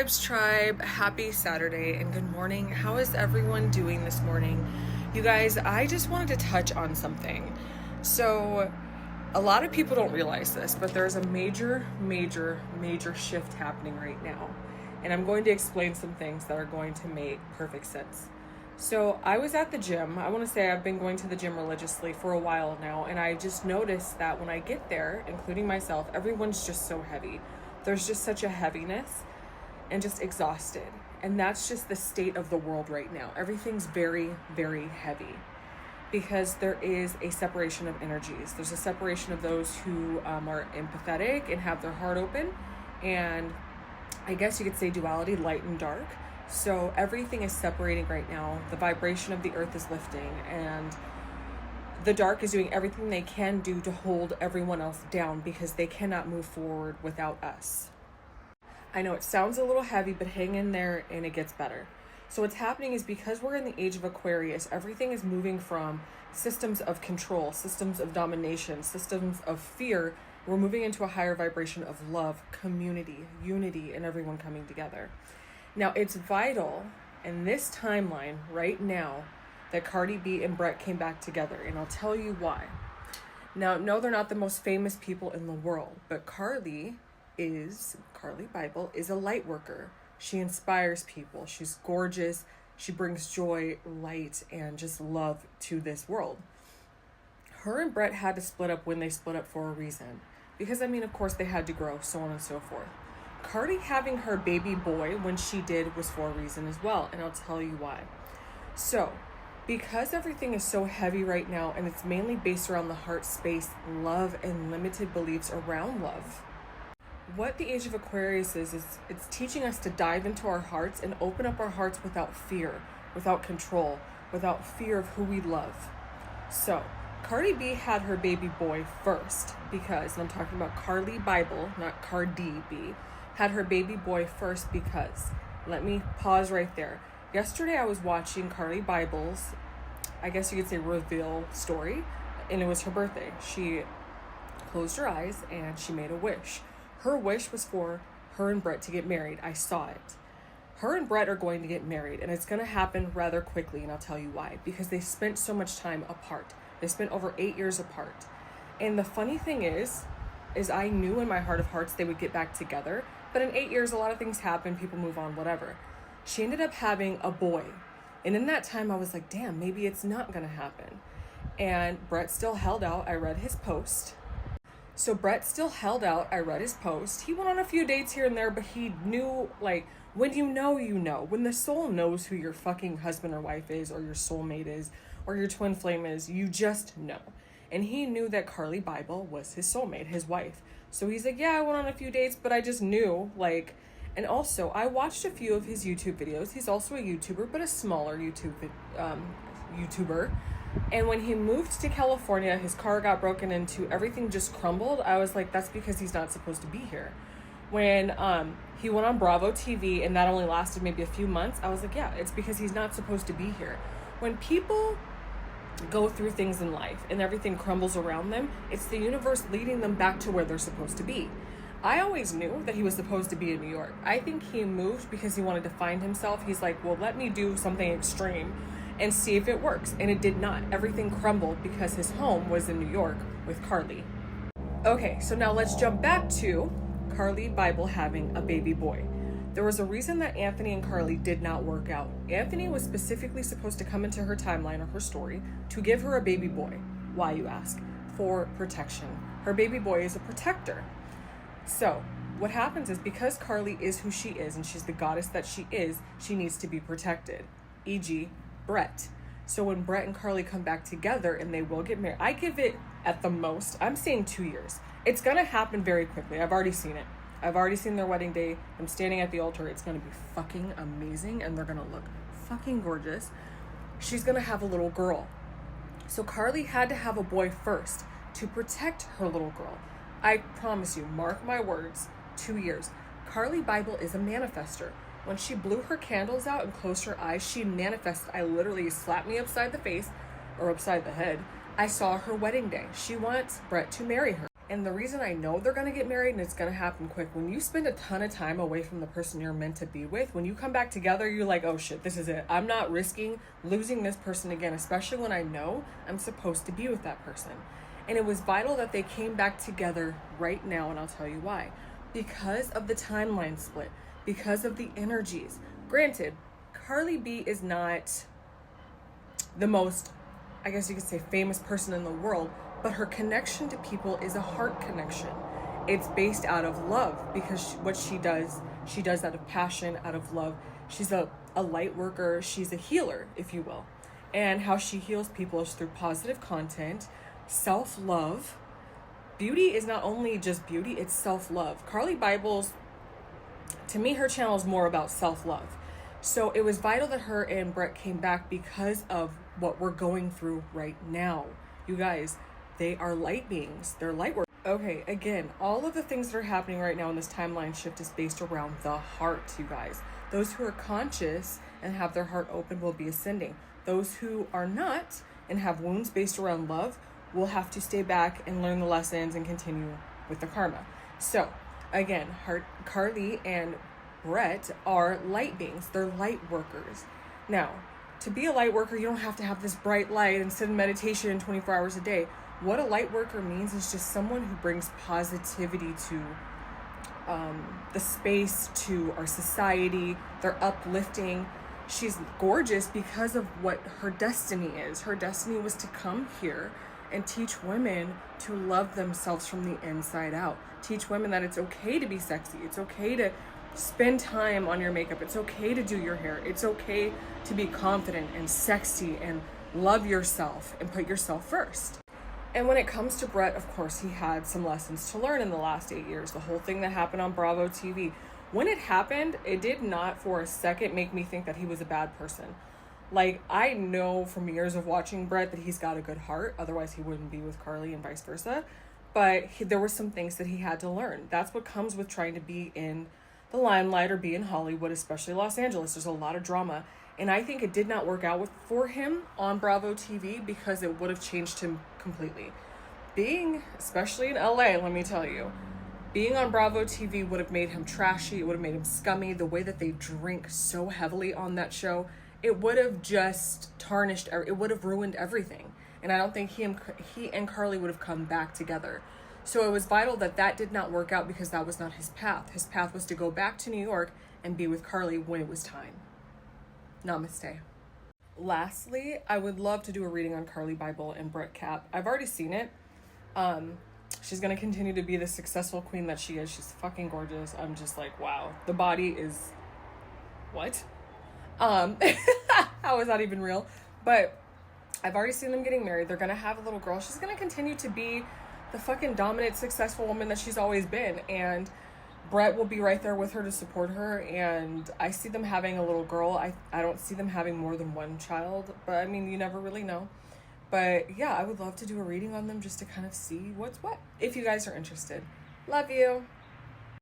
Vibes Tribe, happy Saturday and good morning. How is everyone doing this morning? You guys, I just wanted to touch on something. So, a lot of people don't realize this, but there's a major shift happening right now. And I'm going to explain some things that are going to make perfect sense. So, I was at the gym. I want to say I've been going to the gym religiously for a while now, and I just noticed that when I get there, including myself, everyone's just so heavy. There's just such a heaviness and just exhausted. And that's just the state of the world right now. Everything's very heavy because there is a separation of energies. There's a separation of those who are empathetic and have their heart open. And I guess you could say duality, light and dark. So everything is separating right now. The vibration of the earth is lifting, and the dark is doing everything they can do to hold everyone else down because they cannot move forward without us. I know it sounds a little heavy, but hang in there and it gets better. So what's happening is because we're in the age of Aquarius, everything is moving from systems of control, systems of domination, systems of fear. We're moving into a higher vibration of love, community, unity, and everyone coming together. Now, it's vital in this timeline right now that Cardi B and Brett came back together, and I'll tell you why. Now, no, they're not the most famous people in the world, but Carli Bybel is a light worker. She inspires people. She's gorgeous. She brings joy, light, and just love to this world. Her and Brett had to split up when they split up for a reason. Because, of course, they had to grow, so on and so forth. Cardi having her baby boy when she did was for a reason as well, and I'll tell you why. So, because everything is so heavy right now, and it's mainly based around the heart space, love, and limited beliefs around love, what the age of Aquarius is it's teaching us to dive into our hearts and open up our hearts without fear, without control, without fear of who we love. So, Cardi B had her baby boy first because, and I'm talking about Carli Bybel, not Cardi B, had her baby boy first because, let me pause right there. Yesterday I was watching Carli Bybel's, I guess you could say, reveal story, and it was her birthday. She closed her eyes and she made a wish. Her wish was for her and Brett to get married. I saw it. Her and Brett are going to get married, and it's going to happen rather quickly, and I'll tell you why. Because they spent so much time apart. They spent over 8 years apart. And the funny thing is I knew in my heart of hearts they would get back together, but in 8 years, a lot of things happen, people move on, whatever. She ended up having a boy. And in that time, I was like, damn, maybe it's not going to happen. And Brett still held out. I read his post. So Brett still held out. I read his post. He went on a few dates here and there, but he knew, when you know, you know. When the soul knows who your fucking husband or wife is, or your soulmate is, or your twin flame is, you just know. And he knew that Carli Bybel was his soulmate, his wife. So he's like, yeah, I went on a few dates, but I just knew, and also, I watched a few of his YouTube videos. He's also a YouTuber, but a smaller YouTuber. And when he moved to California, his car got broken into, everything just crumbled. I was like, that's because he's not supposed to be here. When he went on Bravo TV and that only lasted maybe a few months, I was like, yeah, it's because he's not supposed to be here. When people go through things in life and everything crumbles around them, it's the universe leading them back to where they're supposed to be. I always knew that he was supposed to be in New York. I think he moved because he wanted to find himself. He's like, well, let me do something extreme and see if it works. And it did not. Everything crumbled because his home was in New York with Carli. Okay, so now let's jump back to Carli Bybel having a baby boy. There was a reason that Anthony and Carli did not work out. Anthony was specifically supposed to come into her timeline or her story to give her a baby boy. Why, you ask? For protection. Her baby boy is a protector. So, what happens is because Carli is who she is and she's the goddess that she is, she needs to be protected. E.g., Brett. So when Brett and Carli come back together and they will get married, I give it at the most, I'm saying 2 years. It's going to happen very quickly. I've already seen it. I've already seen their wedding day. I'm standing at the altar. It's going to be fucking amazing and they're going to look fucking gorgeous. She's going to have a little girl. So Carli had to have a boy first to protect her little girl. I promise you, mark my words, 2 years. Carli Bybel is a manifester. When she blew her candles out and closed her eyes, she manifested. I literally slapped me upside the face or upside the head. I saw her wedding day. She wants Brett to marry her. And the reason I know they're going to get married and it's going to happen quick, when you spend a ton of time away from the person you're meant to be with, when you come back together, you're like, oh shit, this is it. I'm not risking losing this person again, especially when I know I'm supposed to be with that person. And it was vital that they came back together right now, and I'll tell you why. Because of the timeline split, because of the energies. Granted, Carly B is not the most, I guess you could say, famous person in the world, but her connection to people is a heart connection. It's based out of love, because what she does out of passion, out of love. She's a light worker. She's a healer, if you will. And how she heals people is through positive content, self-love. Beauty is not only just beauty, it's self-love. Carli Bybel's, to me, her channel is more about self-love. So it was vital that her and Brett came back because of what we're going through right now. You guys, they are light beings. They're light work. Okay, again, all of the things that are happening right now in this timeline shift is based around the heart, you guys. Those who are conscious and have their heart open will be ascending. Those who are not and have wounds based around love will have to stay back and learn the lessons and continue with the karma. So, again, Carli and Brett are light beings. They're light workers. Now, to be a light worker, you don't have to have this bright light and sit in meditation 24 hours a day. What a light worker means is just someone who brings positivity to the space, to our society. They're uplifting. She's gorgeous because of what her destiny is. Her destiny was to come here and teach women to love themselves from the inside out. Teach women that it's okay to be sexy. It's okay to spend time on your makeup. It's okay to do your hair. It's okay to be confident and sexy and love yourself and put yourself first. And when it comes to Brett, of course, he had some lessons to learn in the last 8 years. The whole thing that happened on Bravo TV. When it happened, it did not for a second make me think that he was a bad person. Like, I know from years of watching Brett that he's got a good heart. Otherwise, he wouldn't be with Carli and vice versa. But there were some things that he had to learn. That's what comes with trying to be in the limelight or be in Hollywood, especially Los Angeles. There's a lot of drama. And I think it did not work out for him on Bravo TV because it would have changed him completely. Being, especially in LA, let me tell you, being on Bravo TV would have made him trashy. It would have made him scummy. The way that they drink so heavily on that show, it would have just tarnished, it would have ruined everything. And I don't think he and Carli would have come back together. So it was vital that that did not work out because that was not his path. His path was to go back to New York and be with Carli when it was time. Namaste. Lastly, I would love to do a reading on Carli Bybel and Brett Cap. I've already seen it. She's going to continue to be the successful queen that she is. She's fucking gorgeous. I'm just like, wow. The body is... What? How is that even real? But I've already seen them getting married. They're going to have a little girl. She's going to continue to be the fucking dominant, successful woman that she's always been. And Brett will be right there with her to support her. And I see them having a little girl. I don't see them having more than one child. But, I mean, you never really know. But, yeah, I would love to do a reading on them just to kind of see what's what, if you guys are interested. Love you.